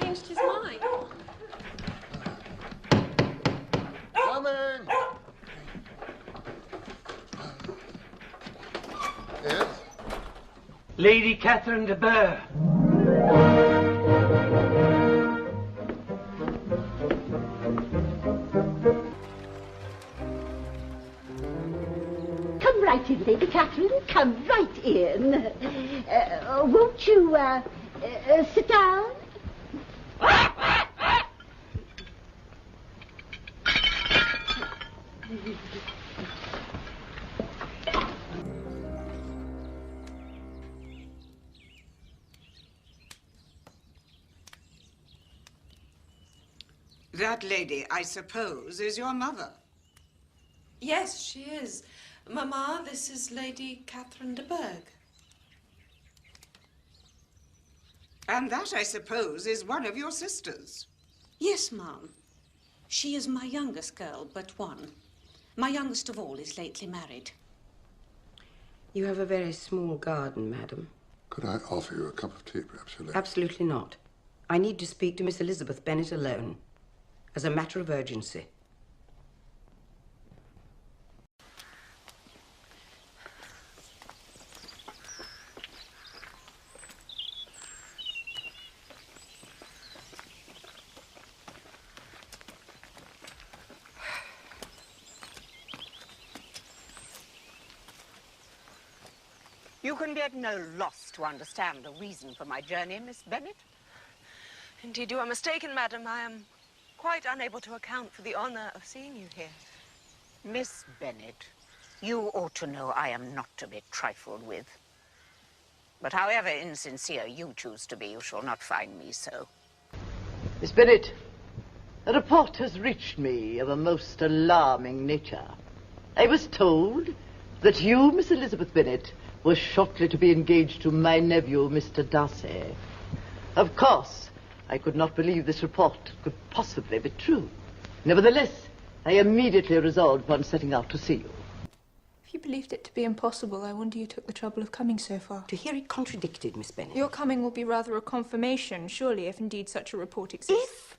changed his mind. Coming! Yes? Lady Catherine de Bourgh. Come right in, Lady Catherine. Come right in. Won't you, sit down? That lady, I suppose, is your mother. Yes, she is. Mamma, this is Lady Catherine de Bourgh. And that, I suppose, is one of your sisters. Yes, ma'am. She is my youngest girl, but one. My youngest of all is lately married. You have a very small garden, madam. Could I offer you a cup of tea, perhaps, Your Lady? Absolutely not. I need to speak to Miss Elizabeth Bennet alone, as a matter of urgency. You can be at no loss to understand the reason for my journey, Miss Bennet. Indeed, you are mistaken, madam. I am quite unable to account for the honor of seeing you here. Miss Bennet, you ought to know I am not to be trifled with. But however insincere you choose to be, you shall not find me so. Miss Bennet, a report has reached me of a most alarming nature. I was told that you, Miss Elizabeth Bennet, were shortly to be engaged to my nephew, Mr. Darcy. Of course, I could not believe this report could possibly be true. Nevertheless, I immediately resolved upon setting out to see you. If you believed it to be impossible, I wonder you took the trouble of coming so far. To hear it contradicted, Miss Bennet. Your coming will be rather a confirmation, surely, if indeed such a report exists. If?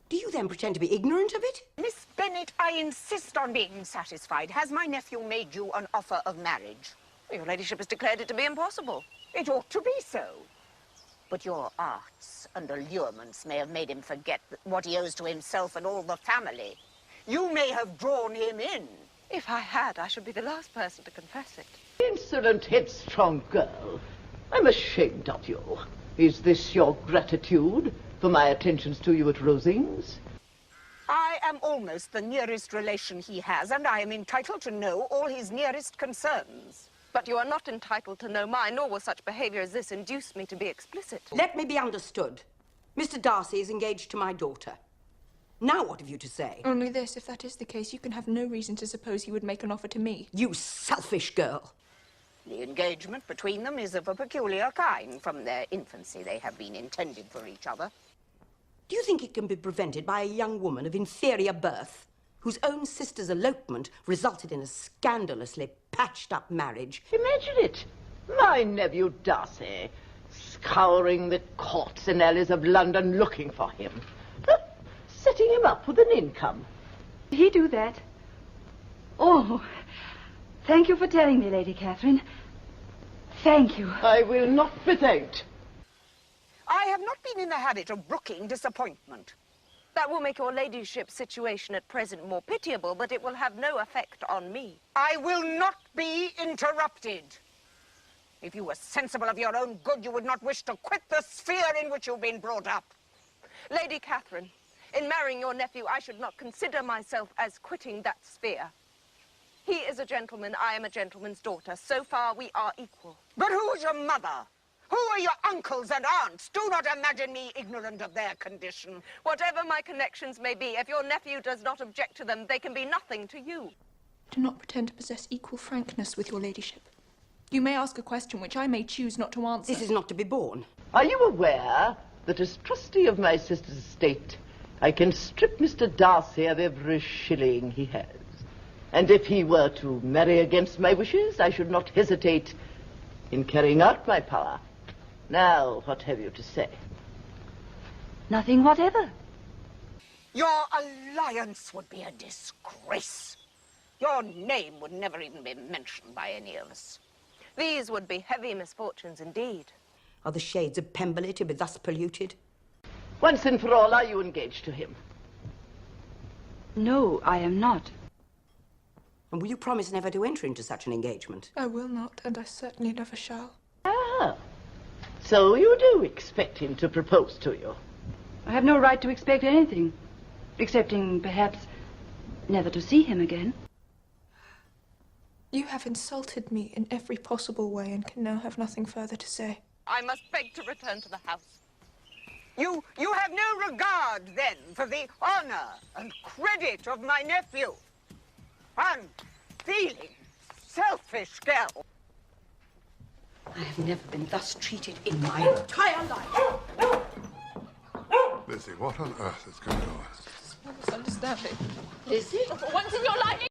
Do you then pretend to be ignorant of it? Miss Bennet, I insist on being satisfied. Has my nephew made you an offer of marriage? Your ladyship has declared it to be impossible. It ought to be so. But your arts and allurements may have made him forget what he owes to himself and all the family. You may have drawn him in. If I had, I should be the last person to confess it. Insolent, headstrong girl. I'm ashamed of you. Is this your gratitude for my attentions to you at Rosings? I am almost the nearest relation he has, and I am entitled to know all his nearest concerns. But you are not entitled to know mine, nor will such behaviour as this induce me to be explicit. Let me be understood. Mr. Darcy is engaged to my daughter. Now what have you to say? Only this, if that is the case, you can have no reason to suppose he would make an offer to me. You selfish girl. The engagement between them is of a peculiar kind. From their infancy, they have been intended for each other. Do you think it can be prevented by a young woman of inferior birth, whose own sister's elopement resulted in a scandalously patched-up marriage? Imagine it. My nephew Darcy, scouring the courts and alleys of London looking for him. Setting him up with an income. Did he do that? Oh, thank you for telling me, Lady Catherine. Thank you. I will not be thanked. I have not been in the habit of brooking disappointment. That will make your ladyship's situation at present more pitiable, but it will have no effect on me. I will not be interrupted. If you were sensible of your own good, you would not wish to quit the sphere in which you've been brought up. Lady Catherine, in marrying your nephew, I should not consider myself as quitting that sphere. He is a gentleman, I am a gentleman's daughter. So far, we are equal. But who's your mother? Who are your uncles and aunts? Do not imagine me ignorant of their condition. Whatever my connections may be, if your nephew does not object to them, they can be nothing to you. Do not pretend to possess equal frankness with your ladyship. You may ask a question which I may choose not to answer. This is not to be borne. Are you aware that as trustee of my sister's estate, I can strip Mr. Darcy of every shilling he has? And if he were to marry against my wishes, I should not hesitate in carrying out my power. Now, what have you to say? Nothing whatever. Your alliance would be a disgrace. Your name would never even be mentioned by any of us. These would be heavy misfortunes indeed. Are the shades of Pemberley to be thus polluted? Once and for all, are you engaged to him? No, I am not. And will you promise never to enter into such an engagement? I will not, and I certainly never shall. Ah, so you do expect him to propose to you? I have no right to expect anything, excepting perhaps never to see him again. You have insulted me in every possible way and can now have nothing further to say. I must beg to return to the house. You have no regard, then, for the honor and credit of my nephew. Unfeeling, selfish girl. I have never been thus treated in my entire life. Lizzie, what on earth is going on? Misunderstanding. Is it? For once in your life...